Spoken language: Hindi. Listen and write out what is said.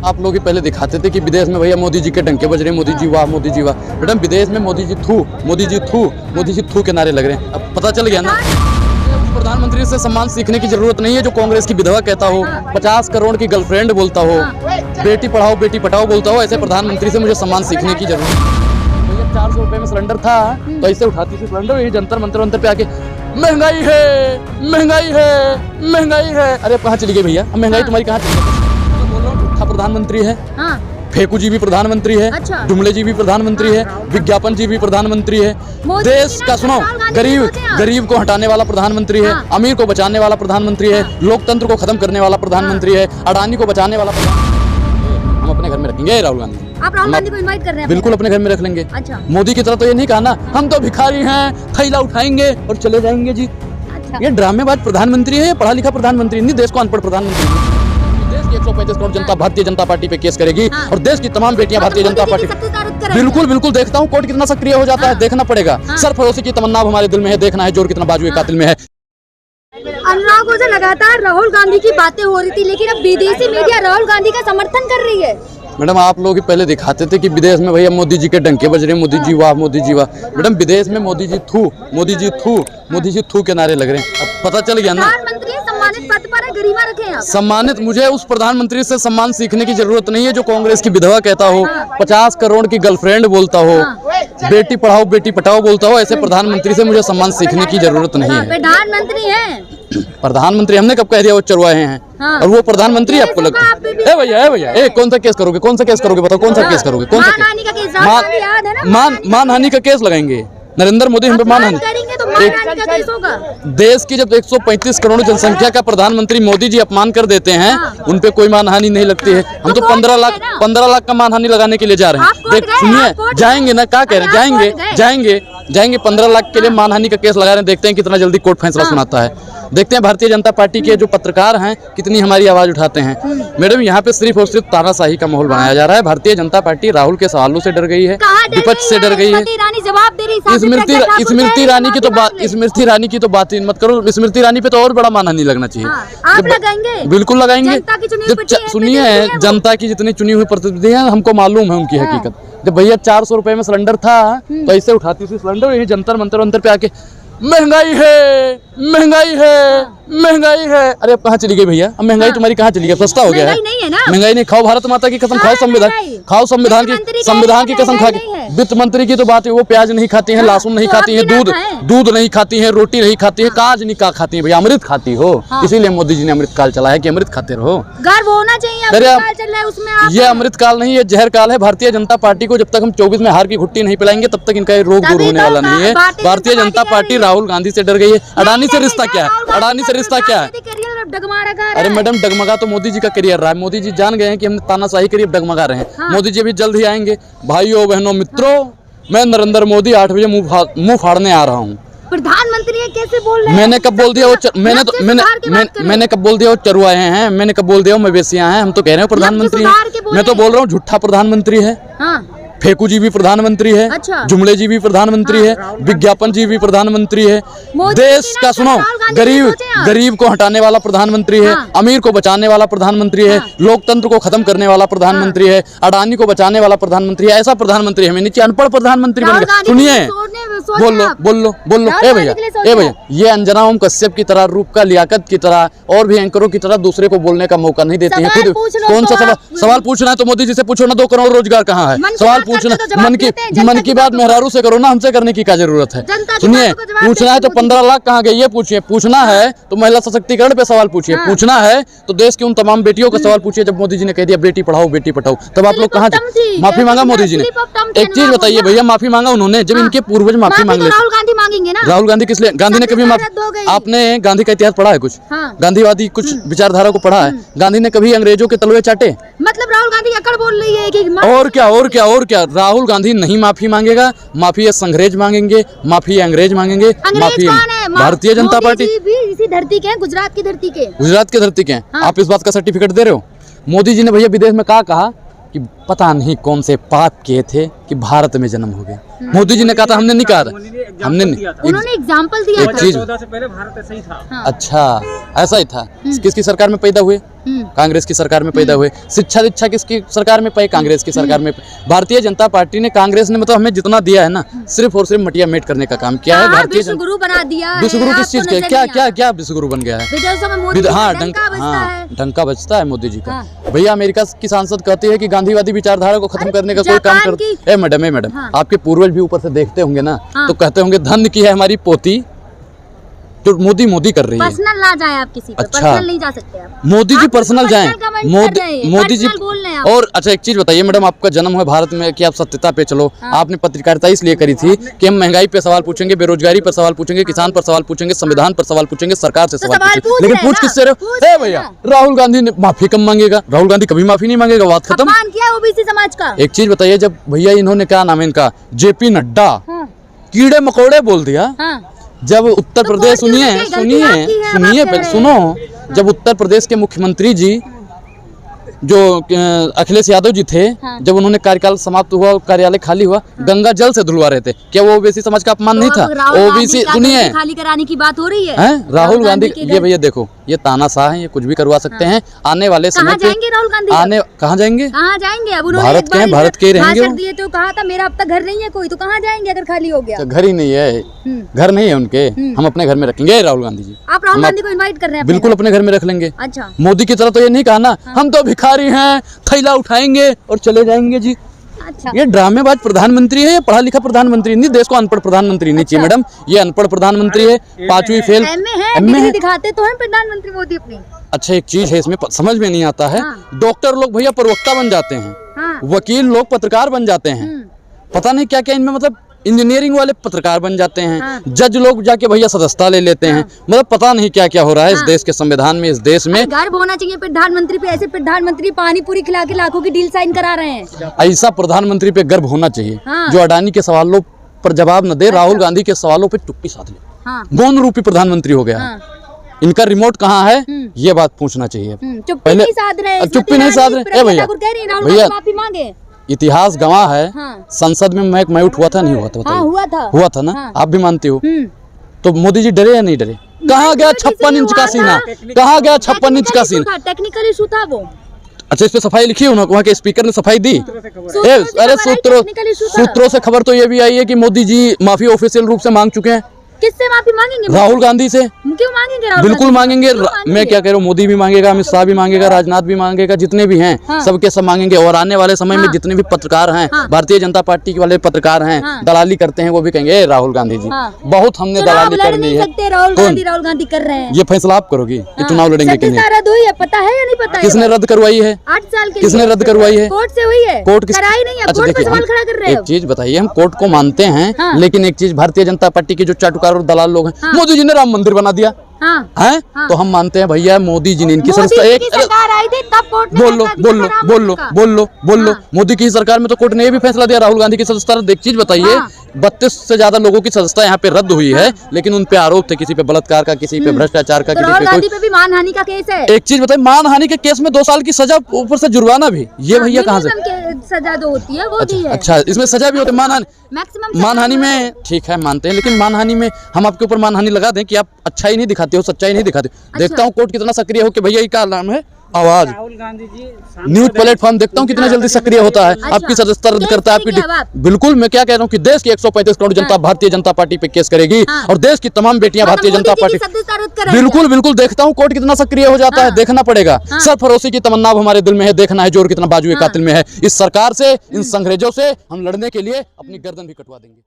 आप लोग ही पहले दिखाते थे कि विदेश में भैया मोदी जी के डंके बज रहे हैं, मोदी जी वाह, मोदी जी वाह। मैडम विदेश में मोदी जी थू, मोदी जी थू, मोदी जी थू के नारे लग रहे हैं। अब पता चल गया ना, प्रधानमंत्री से सम्मान सीखने की जरूरत नहीं है जो कांग्रेस की विधवा कहता हो, 50 करोड़ की गर्लफ्रेंड बोलता हो, बेटी पढ़ाओ बेटी पढ़ाओ बोलता हो। ऐसे प्रधानमंत्री से मुझे सम्मान सीखने की जरूरत है। 400 रुपए में सिलेंडर था तो ऐसे उठाती थी सिलेंडर, ये जंतर मंतर पे आके महंगाई है, महंगाई है, महंगाई है। अरे कहाँ चली गई भैया, महंगाई तुम्हारी कहाँ चली गई? बोल रहा हूँ, झूठा प्रधानमंत्री है, फेकू जी भी प्रधानमंत्री है, जुमले जी भी प्रधानमंत्री है, विज्ञापन जी भी प्रधानमंत्री है। देश का सुनो, गरीब को हटाने वाला प्रधानमंत्री है, अमीर को बचाने वाला प्रधानमंत्री है, लोकतंत्र को खत्म करने वाला प्रधानमंत्री है, अडानी को बचाने वाला प्रधानमंत्री। हम अपने घर में रखेंगे राहुल गांधी। आप राहुल गांधी को इनवाइट कर रहे हैं? बिल्कुल अपने घर में रख लेंगे। अच्छा। मोदी की तरह तो ये नहीं कहा ना हम तो भिखारी हैं, थैला उठाएंगे और चले जाएंगे जी। अच्छा। ये ड्रामेबाज प्रधानमंत्री है, पढ़ा लिखा प्रधानमंत्री नहीं, देश को अनपढ़ प्रधानमंत्री। देश की 135 करोड़ जनता भारतीय जनता पार्टी पे केस करेगी और देश की तमाम बेटियां भारतीय जनता पार्टी। बिल्कुल बिल्कुल देखता हूँ कोर्ट कितना सक्रिय हो जाता है, देखना पड़ेगा। सरफरोशी की तमन्ना हमारे दिल में है, देखना है जोर कितना बाजुए कातिल में है। अनुराग से लगातार राहुल गांधी की बातें हो रही थी, लेकिन अब विदेशी मीडिया राहुल गांधी का समर्थन कर रही है। मैडम आप लोग ही पहले दिखाते थे कि विदेश में भैया मोदी जी के डंके बज रहे हैं, मोदी जी वाह, मोदी जी वाह। मैडम विदेश में मोदी जी थू, मोदी जी थू, मोदी जी थू के नारे लग रहे हैं। अब पता चल गया ना, प्रधानमंत्री सम्मानित पद पर है, गरिमा रखे हैं। सम्मानित, मुझे उस प्रधानमंत्री से सम्मान सीखने की जरूरत नहीं है जो कांग्रेस की विधवा कहता हो, 50 करोड़ की गर्लफ्रेंड बोलता हो, बेटी पढ़ाओ बेटी पढ़ाओ बोलता हो। ऐसे प्रधानमंत्री से मुझे सम्मान सीखने की जरूरत नहीं है। प्रधानमंत्री है, प्रधानमंत्री हमने कब कह दिया वो चरवाहे हैं? और वो प्रधानमंत्री आपको लगता है? भैया भैया कौन सा केस करोगे, कौन सा केस करोगे बताओ, कौन सा केस करोगे? कौन सा मानहानि का केस लगाएंगे? नरेंद्र मोदी हम पे मानहानि देश की जब 135 करोड़ जनसंख्या का प्रधानमंत्री मोदी जी अपमान कर देते हैं, उन पे कोई मानहानि नहीं लगती है। हम तो 15 लाख का मानहानि लगाने के लिए जा रहे हैं। देख सुनिए, जाएंगे ना, क्या कह रहे हैं, जाएंगे 15 लाख के लिए मानहानि का केस लगा रहे हैं। देखते हैं कितना जल्दी कोर्ट फैसला सुनाता है। देखते हैं भारतीय जनता पार्टी के जो पत्रकार हैं कितनी हमारी आवाज उठाते हैं। मैडम यहाँ पे सिर्फ और सिर्फ तानाशाही का माहौल बनाया जा रहा है। भारतीय जनता पार्टी राहुल के सवालों से डर गई है, विपक्ष से डर गई है। स्मृति ईरानी की तो बात ही मत करो। स्मृति ईरानी पे तो और बड़ा मानहानि लगना चाहिए। आप लगाएंगे? बिल्कुल लगाएंगे। सुनिए, जनता की जितनी चुनी हुई प्रतिनिधियां हमको मालूम है उनकी हकीकत। जब भैया 400 रुपए में सिलेंडर था तो ऐसे उठाती थी सिलेंडर, यही जंतर मंतर पे आके महंगाई है, महंगाई है, महंगाई है। अरे अब कहाँ चली गई भैया, अब महंगाई तुम्हारी कहाँ चली गई? सस्ता हो गया है? महंगाई नहीं। खाओ भारत माता की कसम, खाओ संविधान की कसम खा के। वित्त मंत्री की तो बात है, वो प्याज नहीं खाती है, लहसुन नहीं खाती है, दूध नहीं खाती है, रोटी नहीं खाती है, काज नहीं का खाती है भैया, अमृत खाती हो। इसीलिए मोदी जी ने अमृत काल चलाया कि अमृत खाते रहो। गर्व होना चाहिए। ये अमृत काल नहीं, ये जहर काल है। भारतीय जनता पार्टी को जब तक हम 24 में हार की घुट्टी नहीं पिलाएंगे तब तक इनका ये रोग दूर होने वाला नहीं है। भारतीय जनता पार्टी राहुल गांधी से डर गई है। अडानी से रिश्ता क्या है? अडानी से रिश्ता क्या है? अरे मैडम डगमगा तो मोदी जी का करियर रहा है। मोदी जी जान गए हैं कि हमने तानाशाही करी, अब डगमगा रहे हैं। मोदी जी भी जल्द ही आएंगे। भाइयों बहनों मित्रों, मैं नरेंद्र मोदी 8 बजे मुंह फाड़ने आ रहा हूँ। प्रधानमंत्री कैसे बोल रहे हैं? मैंने कब बोल दिया वो मैंने कब बोल दिया वो चरवाहे हैं? मैंने कब बोल दिया वो मवेशियां हैं? हम तो कह रहे हैं प्रधानमंत्री है। मैं तो बोल रहा हूँ झूठा प्रधानमंत्री है। फेकू जी भी प्रधानमंत्री है, जुमले जी भी प्रधानमंत्री है, विज्ञापन जी भी प्रधानमंत्री है। देश का सुनो, गरीब को हटाने वाला प्रधानमंत्री है, अमीर को बचाने वाला प्रधानमंत्री है, लोकतंत्र को खत्म करने वाला प्रधानमंत्री है, अडानी को बचाने वाला प्रधानमंत्री है। ऐसा प्रधानमंत्री हमें नीचे अनपढ़ प्रधानमंत्री बनेगा। सुनिए, बोलो ए भैया ये अंजना ओम कश्यप की तरह, रूपका लियाकत की तरह और भी एंकरों की तरह दूसरे को बोलने का मौका नहीं देती है। खुद कौन सा सवाल पूछना है तो मोदी जी से पूछो ना, 2 करोड़ रोजगार कहाँ है? सवाल पूछना, मन की बात मेहरारू से करो ना, हमसे करने की क्या जरूरत है? सुनिए, पूछना है तो 15 लाख कहाँ गए ये पूछिए। पूछना है तो महिला सशक्तिकरण पे सवाल पूछिए। पूछना है तो देश की उन तमाम बेटियों का सवाल पूछिए। जब मोदी जी ने कह दिया बेटी पढ़ाओ बेटी पढ़ाओ, तब आप लोग कहाँ माफी मांगा मोदी जी ने? एक चीज बताइए भैया, माफी मांगा उन्होंने जब इनके पूर्वज माफी मांग ले? राहुल गांधी मांगेंगे ना। राहुल गांधी किस लिए? गांधी ने कभी आपने गांधी का इतिहास पढ़ा है? कुछ गांधीवादी कुछ विचारधारा को पढ़ा है? गांधी ने कभी अंग्रेजों के तलवे चाटे? मतलब राहुल गांधी अकड़ बोल रही है कि और क्या राहुल गांधी नहीं माफी मांगेगा। माफी ये संग्रेज मांगेंगे, माफी ये अंग्रेज मांगेंगे। माफी भारतीय जनता पार्टी इसी धरती के हैं, गुजरात की धरती के हैं। आप इस बात का सर्टिफिकेट दे रहे हो? मोदी जी ने भैया विदेश में कहा कि पता नहीं कौन से पाप किए थे कि भारत में जन्म हो गया। मोदी जी ने कहा था, हमने नहीं कहा था। उन्होंने एग्जाम्पल दिया। एक चीज, भारत ऐसा ही था। अच्छा, ऐसा ही था। किसकी सरकार में पैदा हुए? कांग्रेस की सरकार में पैदा हुए। शिक्षा किसकी सरकार में पाई? कांग्रेस की सरकार में। भारतीय जनता पार्टी ने, कांग्रेस ने मतलब हमें जितना दिया है ना, सिर्फ और सिर्फ मटिया मेट करने का काम किया है। भारतीय विश्वगुरु बना दिया। विश्वगुरु किस चीज के? क्या विश्वगुरु बन गया है? हाँ, डंका बजता है मोदी जी का। भैया अमेरिका की सांसद कहती है कि गांधीवादी विचारधारा को खत्म करने का कोई काम कर। मैडम आपके पूर्वज भी ऊपर से देखते होंगे ना, तो कहते होंगे धन्य की है हमारी पोती जो मोदी कर रही है। पर्सनल ना जाए आप किसी पे। अच्छा, पर्सनल नहीं जा सकते आप। मोदी जी पर्सनल जाएं, मोदी जी बोल रहे हैं। और अच्छा एक चीज बताइए मैडम, आपका जन्म हुआ भारत में कि आप सत्यता पे चलो। आपने पत्रकारिता इसलिए करी थी कि हम महंगाई पे सवाल पूछेंगे, बेरोजगारी पर सवाल पूछेंगे, किसान पर सवाल पूछेंगे, संविधान पर सवाल पूछेंगे, सरकार से सवाल पूछेंगे। लेकिन पूछ किससे रहे? भैया राहुल गांधी ने माफी कम मांगेगा? राहुल गांधी कभी माफी नहीं मांगेगा, बात खत्म। अपमान किया ओबीसी समाज का। एक चीज बताइए, जब भैया इन्होंने क्या नाम है इनका, जेपी नड्डा कीड़े मकोड़े बोल दिया। जब उत्तर प्रदेश सुनो, जब उत्तर प्रदेश के मुख्यमंत्री जी जो अखिलेश यादव जी थे, जब उन्होंने कार्यकाल समाप्त हुआ, कार्यालय खाली हुआ, गंगा जल से धुलवा रहे थे, क्या वो ओबीसी समाज का अपमान नहीं था? ओबीसी सुनिए, खाली कराने की बात हो रही है। राहुल गांधी ये भैया देखो, ये तानाशाह है, ये कुछ भी करवा सकते हैं। आने वाले समय पे राहुल गांधी कहाँ जाएंगे? अब भारत के ही रहेंगे। दिए तो कहा था मेरा अब तक घर नहीं है कोई, तो कहाँ जाएंगे अगर खाली हो गया? घर ही नहीं है, घर नहीं है उनके। हम अपने घर में रखेंगे राहुल गांधी जी। आप राहुल गांधी को इनवाइट कर रहे हैं? बिल्कुल अपने घर में रख लेंगे। अच्छा, मोदी की तरह तो ये नहीं कहा ना, हम तो भिखारी हैं, थैला उठाएंगे और चले जाएंगे जी। अच्छा, ये ड्रामेबाज प्रधानमंत्री है, ये पढ़ा लिखा प्रधानमंत्री नहीं। देश को अनपढ़ प्रधानमंत्री नहीं चाहिए मैडम, ये अनपढ़ प्रधानमंत्री है, 5वीं फेल डिग्री दिखाते तो हैं प्रधानमंत्री मोदी अपनी। अच्छा एक चीज है इसमें समझ में नहीं आता है, डॉक्टर लोग भैया प्रवक्ता बन जाते हैं, वकील लोग पत्रकार बन जाते हैं, पता नहीं क्या क्या इनमें, मतलब इंजीनियरिंग वाले पत्रकार बन जाते हैं, जज लोग जाके भैया सदस्यता ले लेते हैं, मतलब पता नहीं क्या क्या हो रहा है इस देश के संविधान में, इस देश में। गर्व होना चाहिए प्रधानमंत्री पे। ऐसे प्रधानमंत्री पानी पूरी खिला के लाखों की डील साइन करा रहे हैं। ऐसा प्रधानमंत्री पे गर्व होना चाहिए जो अडानी के सवालों पर जवाब न दे, राहुल गांधी के सवालों पे चुप्पी साध ले। मौन रूपी प्रधानमंत्री हो गया। इनका रिमोट कहाँ है, ये बात पूछना चाहिए। चुप्पी नहीं साध रहे भैया, माफी मांगे। इतिहास गवाह है, संसद में मैट हुआ था नहीं हुआ था? हुआ था ना, आप भी मानते हो। तो मोदी जी डरे या नहीं डरे? कहाँ गया 56 इंच का सीना? कहाँ गया 56 इंच का सीना? टेक्निकल इशू था वो। अच्छा इस पे सफाई लिखी है वहाँ के स्पीकर ने सफाई दी? अरे सूत्रों से खबर तो ये भी आई है कि मोदी जी माफी ऑफिशियल रूप से मांग चुके हैं। किससे माफी मांगेंगे? राहुल गांधी से। क्यों मांगेंगे? बिल्कुल मांगेंगे। मैं क्या कह रहा हूँ, मोदी भी मांगेगा, अमित शाह भी मांगेगा, राजनाथ भी मांगेगा, जितने भी हैं सबके सब मांगेंगे। और आने वाले समय में जितने भी पत्रकार हैं, भारतीय जनता पार्टी वाले पत्रकार हैं, दलाली करते हैं, वो भी कहेंगे राहुल गांधी जी बहुत हमने दलाली कर ली है। राहुल गांधी कर रहे हैं। ये फैसला आप करोगी कि चुनाव लड़ेंगे कि नहीं? रद्द हुई है, पता है या नहीं पता? किसने रद्द करवाई है? 8 साल के किसने रद्द करवाई है? कोर्ट से हुई है। कोर्ट कराई नहीं है, कोर्ट पे सवाल खड़ा कर रहे हो। एक चीज बताइए, हम कोर्ट को मानते हैं, लेकिन एक चीज भारतीय जनता पार्टी के जो चाटुकार और दलाल लोग हैं, मोदी जी ने राम मंदिर बना दिया है, तो हम मानते हैं भैया मोदी जी ने इनकी सरकार आई थी तब कोर्ट ने बोल लो मोदी की सरकार में तो कोर्ट ने ये भी फैसला दिया राहुल गांधी की सदस्यता। एक चीज बताइए, 32 से ज्यादा लोगों की सदस्यता यहाँ पे रद्द हुई है, लेकिन उन पे आरोप थे किसी पे बलात्कार का, किसी पे भ्रष्टाचार का, किसी पे भी मानहानि का केस है। एक चीज बताइए, मानहानि के केस में 2 साल की सजा, ऊपर से जुर्माना भी, ये भैया कहाँ से? सजा जो होती है वो दी है। अच्छा इसमें सजा भी होती है? मानहानि में ठीक है मानते हैं, लेकिन मानहानि में हम आपके ऊपर मानहानि लगा दें कि आप अच्छाई नहीं दिखाते हो, सच्चाई नहीं दिखाते। देखता हूँ कोर्ट कितना सक्रिय हो कि भैया ये क्या नाम है, आवाज राहुल गांधी जी न्यूज प्लेटफॉर्म, देखता हूँ कितना जल्दी सक्रिय होता है, आपकी सदस्यता रद्द करता है आपकी। बिल्कुल मैं क्या कह रहा हूँ कि देश की 135 करोड़ जनता भारतीय जनता पार्टी पे केस करेगी, और देश की तमाम बेटियां भारतीय जनता पार्टी। बिल्कुल देखता हूँ कोर्ट कितना सक्रिय हो जाता है, देखना पड़ेगा। सरफरोशी की तमन्ना हमारे दिल में है, देखना है जोर कितना बाजुए कातिल में है। इस सरकार से, इन संघरेजों से हम लड़ने के लिए अपनी गर्दन भी कटवा देंगे।